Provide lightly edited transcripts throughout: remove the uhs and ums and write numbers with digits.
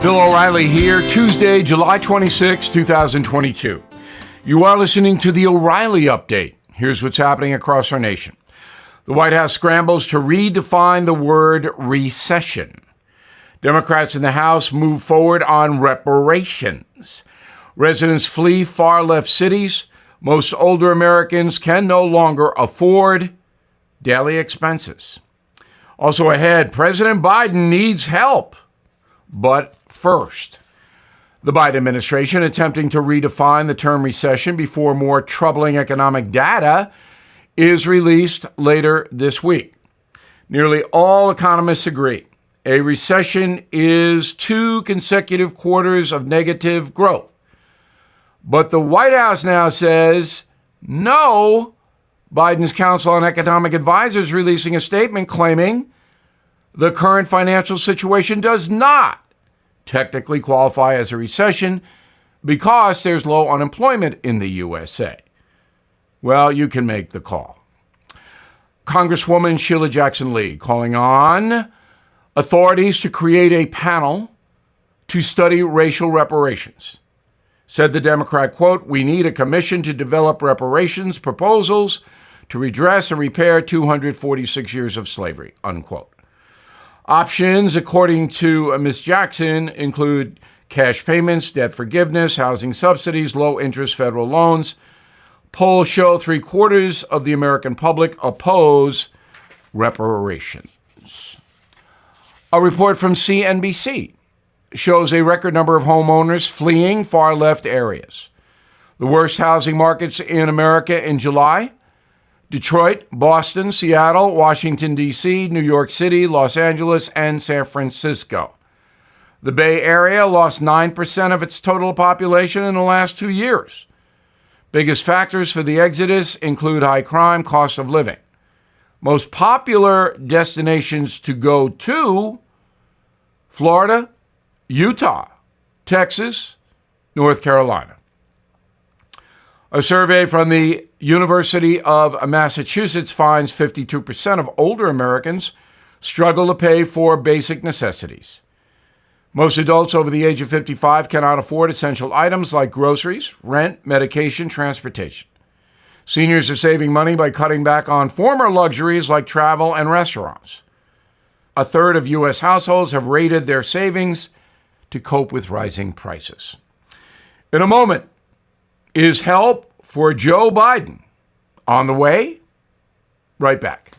Bill O'Reilly here, Tuesday, July 26, 2022. You are listening to the O'Reilly Update. Here's what's happening across our nation. The White House scrambles to redefine the word recession. Democrats in the House move forward on reparations. Residents flee far-left cities. Most older Americans can no longer afford daily expenses. Also ahead, President Biden needs help. But first, the Biden administration attempting to redefine the term recession before more troubling economic data is released later this week. Nearly all economists agree a recession is 2 consecutive quarters of negative growth. But the White House now says no. Biden's Council on Economic Advisors releasing a statement claiming the current financial situation does not technically qualify as a recession because there's low unemployment in the USA. Well, you can make the call. Congresswoman Sheila Jackson Lee calling on authorities to create a panel to study racial reparations. Said the Democrat, quote, "We need a commission to develop reparations proposals to redress and repair 246 years of slavery," unquote. Options, according to Ms. Jackson, include cash payments, debt forgiveness, housing subsidies, low-interest federal loans. Polls show 3/4 of the American public oppose reparations. A report from CNBC shows a record number of homeowners fleeing far-left areas. The worst housing markets in America in July: Detroit, Boston, Seattle, Washington, D.C., New York City, Los Angeles, and San Francisco. The Bay Area lost 9% of its total population in the last 2 years. Biggest factors for the exodus include high crime, cost of living. Most popular destinations to go to: Florida, Utah, Texas, North Carolina. A survey from the University of Massachusetts finds 52% of older Americans struggle to pay for basic necessities. Most adults over the age of 55 cannot afford essential items like groceries, rent, medication, transportation. Seniors are saving money by cutting back on former luxuries like travel and restaurants. A third of U.S. households have raided their savings to cope with rising prices. In a moment, is help for Joe Biden on the way? Right back.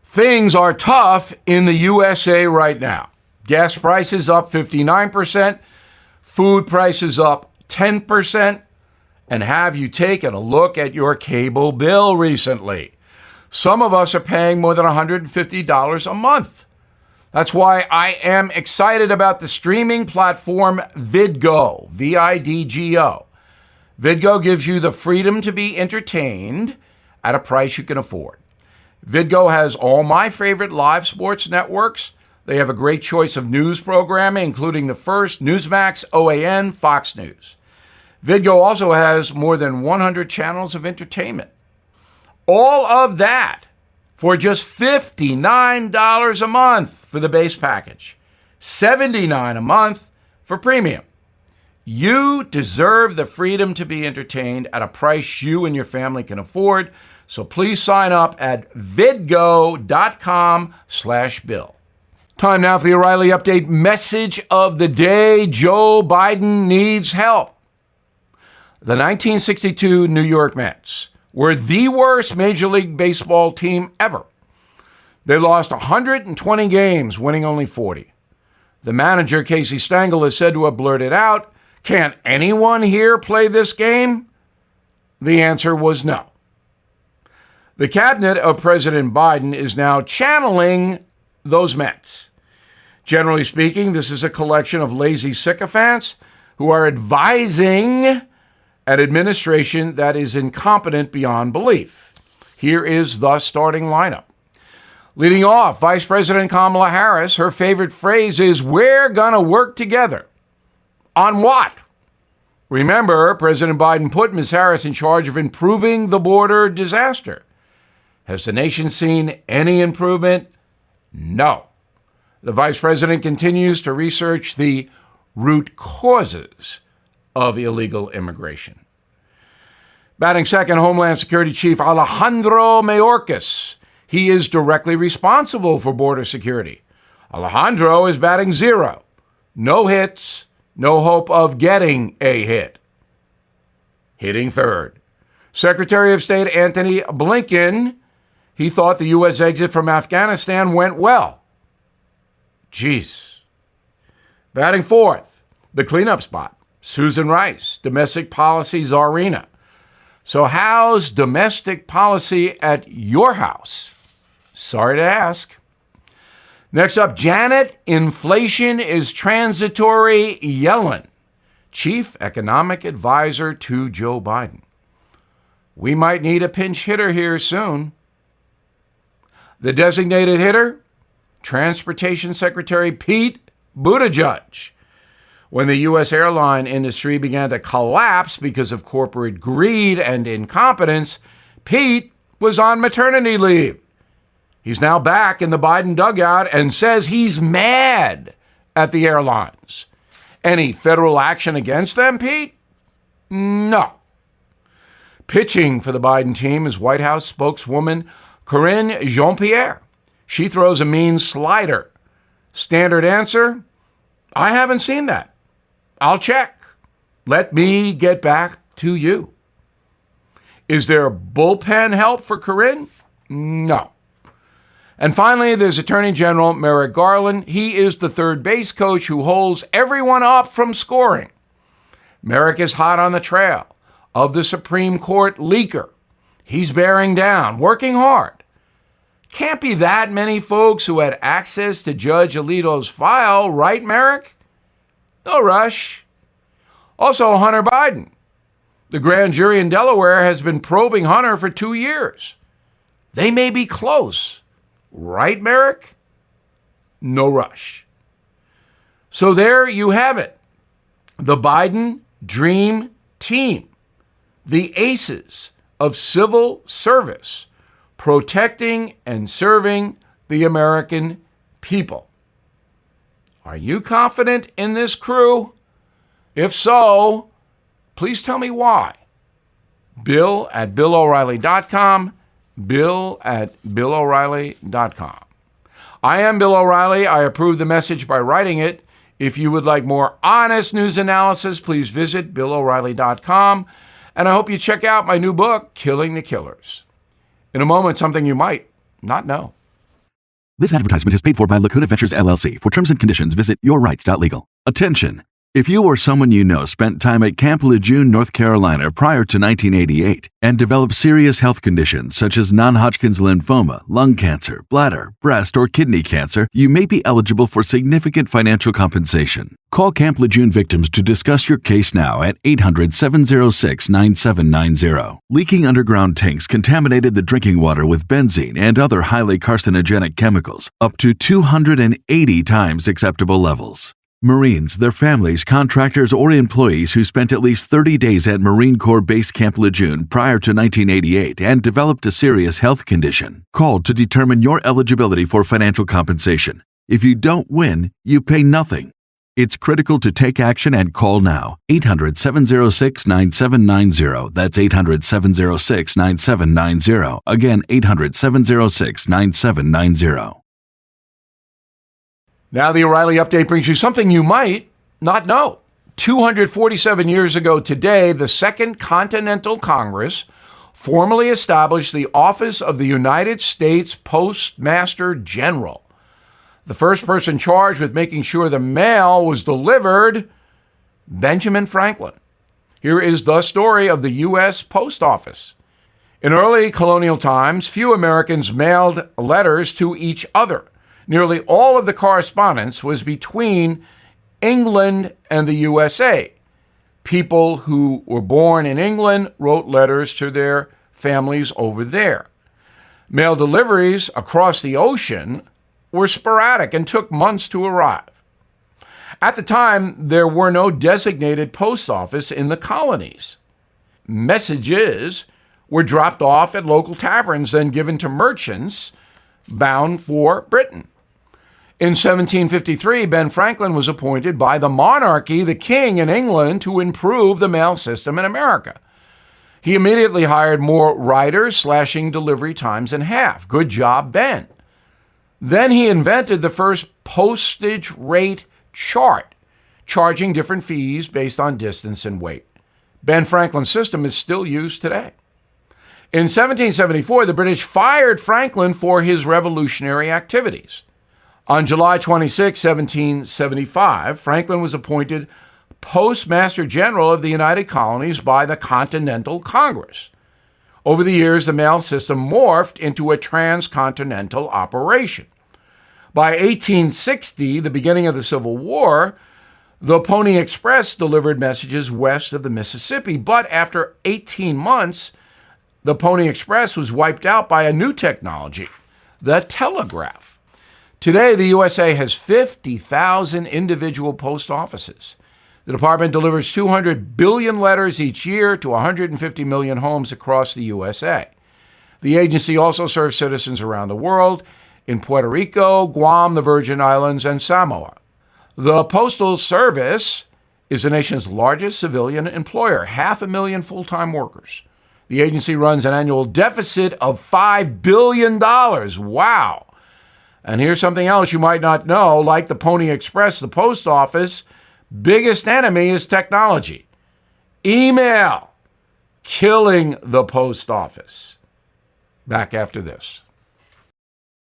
Things are tough in the USA right now. Gas prices up 59%, food prices up 10%, and have you taken a look at your cable bill recently? Some of us are paying more than $150 a month. That's why I am excited about the streaming platform Vidgo, V-I-D-G-O. Vidgo gives you the freedom to be entertained at a price you can afford. Vidgo has all my favorite live sports networks. They have a great choice of news programming, including The First, Newsmax, OAN, Fox News. Vidgo also has more than 100 channels of entertainment. All of that for just $59 a month for the base package, $79 a month for premium. You deserve the freedom to be entertained at a price you and your family can afford. So please sign up at vidgo.com/bill. Time now for the O'Reilly Update message of the day. Joe Biden needs help. The 1962 New York Mets were the worst Major League Baseball team ever. They lost 120 games, winning only 40. The manager, Casey Stengel, is said to have blurted out, "Can anyone here play this game?" The answer was no. The cabinet of President Biden is now channeling those Mets. Generally speaking, this is a collection of lazy sycophants who are advising an administration that is incompetent beyond belief. Here is the starting lineup. Leading off, Vice President Kamala Harris. Her favorite phrase is, "We're gonna work together." On what? Remember, President Biden put Ms. Harris in charge of improving the border disaster. Has the nation seen any improvement? No. The vice president continues to research the root causes of illegal immigration. Batting second, Homeland Security Chief Alejandro Mayorkas. He is directly responsible for border security. Alejandro is batting 0. No hits, no hope of getting a hit. Hitting third, Secretary of State Antony Blinken. He thought the U.S. exit from Afghanistan went well. Jeez. Batting fourth, the cleanup spot, Susan Rice, domestic policy czarina. So how's domestic policy at your house? Sorry to ask. Next up, Janet, inflation is transitory. Yellen, chief economic advisor to Joe Biden. We might need a pinch hitter here soon. The designated hitter, Transportation Secretary Pete Buttigieg. When the U.S. airline industry began to collapse because of corporate greed and incompetence, Pete was on maternity leave. He's now back in the Biden dugout and says he's mad at the airlines. Any federal action against them, Pete? No. Pitching for the Biden team is White House spokeswoman Karine Jean-Pierre. She throws a mean slider. Standard answer, I haven't seen that. I'll check. Let me get back to you. Is there bullpen help for Karine? No. And finally, there's Attorney General Merrick Garland. He is the third base coach who holds everyone up from scoring. Merrick is hot on the trail of the Supreme Court leaker. He's bearing down, working hard. Can't be that many folks who had access to Judge Alito's file, right, Merrick? No rush. Also, Hunter Biden. The grand jury in Delaware has been probing Hunter for 2 years. They may be close. Right, Merrick? No rush. So there you have it. The Biden Dream Team. The aces of civil service, protecting and serving the American people. Are you confident in this crew? If so, please tell me why. Bill@BillO'Reilly.com. Bill@BillO'Reilly.com. I am Bill O'Reilly. I approve the message by writing it. If you would like more honest news analysis, please visit BillO'Reilly.com. And I hope you check out my new book, Killing the Killers. In a moment, something you might not know. This advertisement is paid for by Lacuna Ventures, LLC. For terms and conditions, visit yourrights.legal. Attention! If you or someone you know spent time at Camp Lejeune, North Carolina prior to 1988 and developed serious health conditions such as non-Hodgkin's lymphoma, lung cancer, bladder, breast, or kidney cancer, you may be eligible for significant financial compensation. Call Camp Lejeune victims to discuss your case now at 800-706-9790. Leaking underground tanks contaminated the drinking water with benzene and other highly carcinogenic chemicals, up to 280 times acceptable levels. Marines, their families, contractors, or employees who spent at least 30 days at Marine Corps Base Camp Lejeune prior to 1988 and developed a serious health condition, called to determine your eligibility for financial compensation. If you don't win, you pay nothing. It's critical to take action and call now. 800-706-9790. That's 800-706-9790. Again, 800-706-9790. Now the O'Reilly Update brings you something you might not know. 247 years ago today, the Second Continental Congress formally established the office of the United States Postmaster General. The first person charged with making sure the mail was delivered, Benjamin Franklin. Here is the story of the U.S. Post Office. In early colonial times, few Americans mailed letters to each other. Nearly all of the correspondence was between England and the USA. People who were born in England wrote letters to their families over there. Mail deliveries across the ocean were sporadic and took months to arrive. At the time, there were no designated post office in the colonies. Messages were dropped off at local taverns, then given to merchants bound for Britain. In 1753, Ben Franklin was appointed by the monarchy, the king in England, to improve the mail system in America. He immediately hired more riders, slashing delivery times in half. Good job, Ben. Then he invented the first postage rate chart, charging different fees based on distance and weight. Ben Franklin's system is still used today. In 1774, the British fired Franklin for his revolutionary activities. On July 26, 1775, Franklin was appointed Postmaster General of the United Colonies by the Continental Congress. Over the years, the mail system morphed into a transcontinental operation. By 1860, the beginning of the Civil War, the Pony Express delivered messages west of the Mississippi, but after 18 months, the Pony Express was wiped out by a new technology, the telegraph. Today, the USA has 50,000 individual post offices. The department delivers 200 billion letters each year to 150 million homes across the USA. The agency also serves citizens around the world in Puerto Rico, Guam, the Virgin Islands, and Samoa. The Postal Service is the nation's largest civilian employer, 500,000 full-time workers. The agency runs an annual deficit of $5 billion. Wow. And here's something else you might not know. Like the Pony Express, the post office, biggest enemy is technology. Email, killing the post office. Back after this.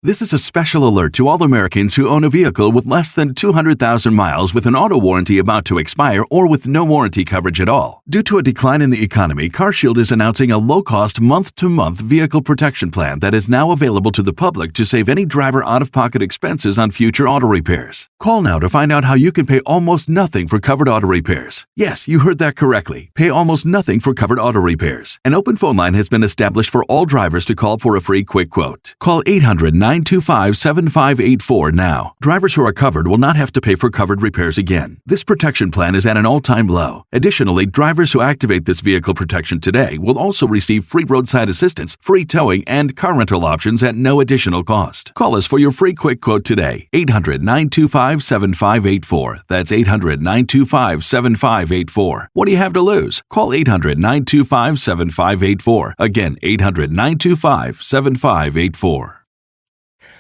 This is a special alert to all Americans who own a vehicle with less than 200,000 miles with an auto warranty about to expire or with no warranty coverage at all. Due to a decline in the economy, CarShield is announcing a low-cost month-to-month vehicle protection plan that is now available to the public to save any driver out-of-pocket expenses on future auto repairs. Call now to find out how you can pay almost nothing for covered auto repairs. Yes, you heard that correctly. Pay almost nothing for covered auto repairs. An open phone line has been established for all drivers to call for a free quick quote. Call 800-925-7584 now. Drivers who are covered will not have to pay for covered repairs again. This protection plan is at an all-time low. Additionally, drivers who activate this vehicle protection today will also receive free roadside assistance, free towing, and car rental options at no additional cost. Call us for your free quick quote today. 800-925-7584. That's 800-925-7584. What do you have to lose? Call 800-925-7584. Again, 800-925-7584.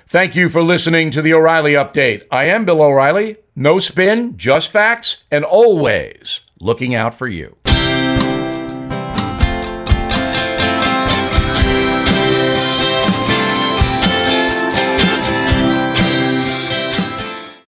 Thank you for listening to the O'Reilly Update. I am Bill O'Reilly. No spin, just facts, and always looking out for you.